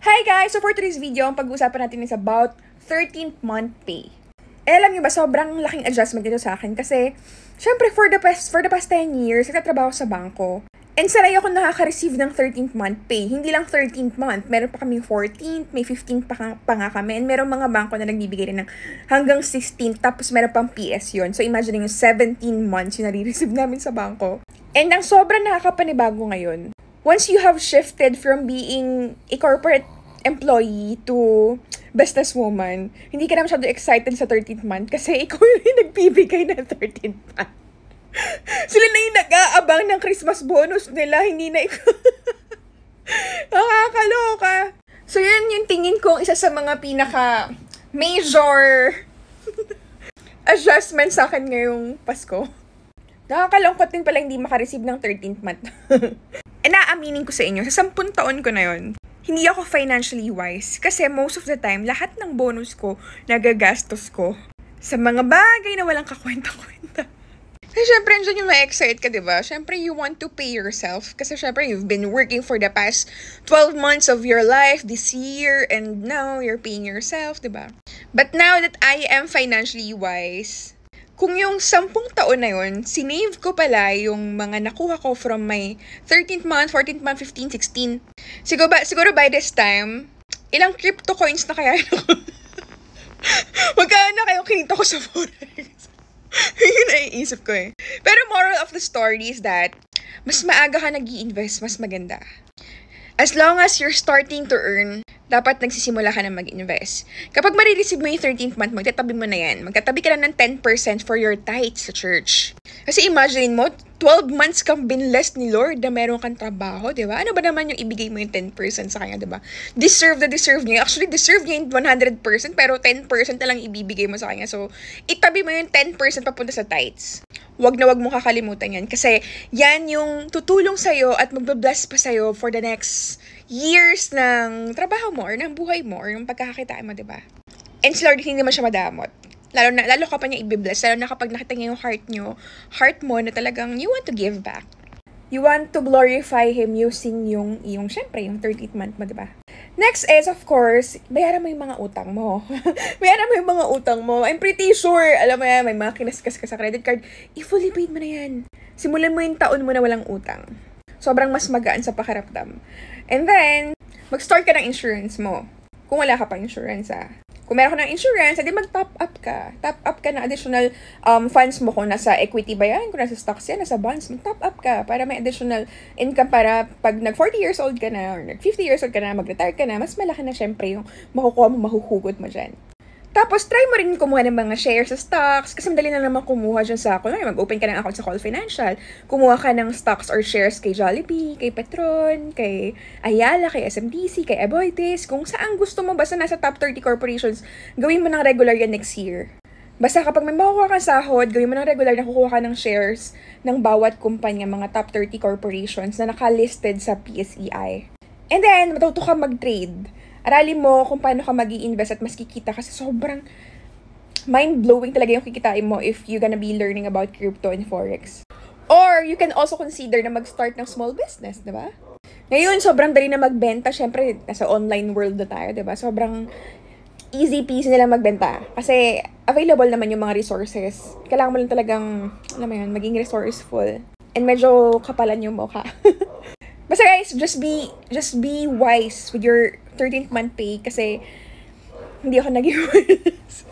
Hi guys! So for today's video, ang pag-uusapan natin is about 13th month pay. Alam niyo ba, sobrang laking adjustment dito sa akin kasi, syempre for the past 10 years, nagtatrabaho sa bangko. And sanay ako nakaka-receive ng 13th month pay. Hindi lang 13th month, meron pa kaming 14th, may 15th pa nga kami. And meron mga bangko na nagbibigay rin ng hanggang 16th, tapos meron pang PS yun. So imagine yung 17 months yung nare-receive namin sa bangko. And ang sobrang nakakapanibago ngayon, once you have shifted from being a corporate employee to businesswoman, hindi ka na masyado excited sa 13th month kasi ikaw yung nagbibigay ng 13th month. Sila na yung nag-aabang ng Christmas bonus nila, hindi na ikaw. Nakakaloka. So yun yung tingin ko isa sa mga pinaka-major adjustment sa akin ngayong Pasko. Nakakalungkot din pala hindi makareceive ng 13th month. Naaminin ko sa inyo, sa 10 taon ko na yon, hindi ako financially wise. Kasi most of the time, lahat ng bonus ko, nagagastos ko sa mga bagay na walang kakwenta-kwenta. Kasi syempre, dyan yung ma-excite ka, diba? Syempre, you want to pay yourself. Kasi syempre, you've been working for the past 12 months of your life this year, and now you're paying yourself, diba? But now that I am financially wise, kung yung 10 taon na yun, sinave ko pala yung mga nakuha ko from my 13th month, 14th month, 15th, 16th. Siguro by this time, ilang crypto coins na kaya ako? Magkano na kayong kinita ko sa Forex? Yun naiisip ko eh. Pero moral of the story is that, mas maaga ka nag-i-invest, mas maganda. As long as you're starting to earn, dapat nagsisimula ka na mag-invest. Kapag marireceive mo yung 13th month, magtatabi mo na yan. Magtatabi ka na ng 10% for your tithes sa church. Kasi imagine mo, 12 months kang binlessed ni Lord na meron kang trabaho, di ba? Ano ba naman yung ibigay mo yung 10% sa kanya, di ba? Deserve niya. Actually, deserve niya yung 100%, pero 10% na lang ibibigay mo sa kanya. So, itabi mo yung 10% papunta sa tithes. Wag na wag mong kakalimutan yan. Kasi yan yung tutulong sa'yo at magbabless pa sa'yo for the next years ng trabaho mo or ng buhay mo or ng pagkakakitaan mo, diba? And si Lord, hindi naman siya madamot. Lalo ka pa niya i-bless. Lalo na kapag nakita niya yung heart mo na talagang you want to give back. You want to glorify Him using yung syempre, yung 13th month mo, diba? Next is, of course, bayaran mo yung mga utang mo. Bayaran mo yung mga utang mo. I'm pretty sure, alam mo yan, may mga kinaskas ka sa credit card. I-fully paid mo na yan. Simulan mo yung taon mo na walang utang. Sobrang mas magaan sa pakiramdam. And then, mag-start ka ng insurance mo. Kung wala ka pang insurance, Kung meron ka ng insurance, edi mag-top up ka. Top up ka ng additional funds mo. Kung nasa equity ba yan, kung nasa stocks yan, nasa bonds, mag-top up ka para may additional income para pag nag-40 years old ka na or nag-50 years old ka na, mag-retire ka na, mas malaki na syempre yung makukuha mo, mahuhugot mo dyan. Tapos, try mo rin kumuha ng mga shares sa stocks kasi madali na naman kumuha dyan sa, kung mag-open ka ng account sa Call Financial, kumuha ka ng stocks or shares kay Jollibee, kay Petron, kay Ayala, kay SMDC, kay Aboitiz, kung saan gusto mo, basta nasa top 30 corporations, gawin mo ng regular yan next year. Basta kapag may makukuha kang sahod, gawin mo ng regular na kukuha ka ng shares ng bawat kumpanya, mga top 30 corporations na nakalisted sa PSEI. And then, matuto ka mag-trade. Aralin mo kung paano ka mag-i-invest at mas kikita kasi sobrang mind-blowing talaga yung kikitain mo if you're gonna be learning about crypto and forex. Or, you can also consider na mag-start ng small business, diba? Ngayon, sobrang dali na magbenta. Syempre, nasa online world na tayo, diba? Sobrang easy peasy nila magbenta. Kasi, available naman yung mga resources. Kailangan mo lang talagang, alam mo yun, maging resourceful. And medyo kapalan yung mukha. Basta guys, just be wise with your 13th month pay kasi hindi ako nag-iwas.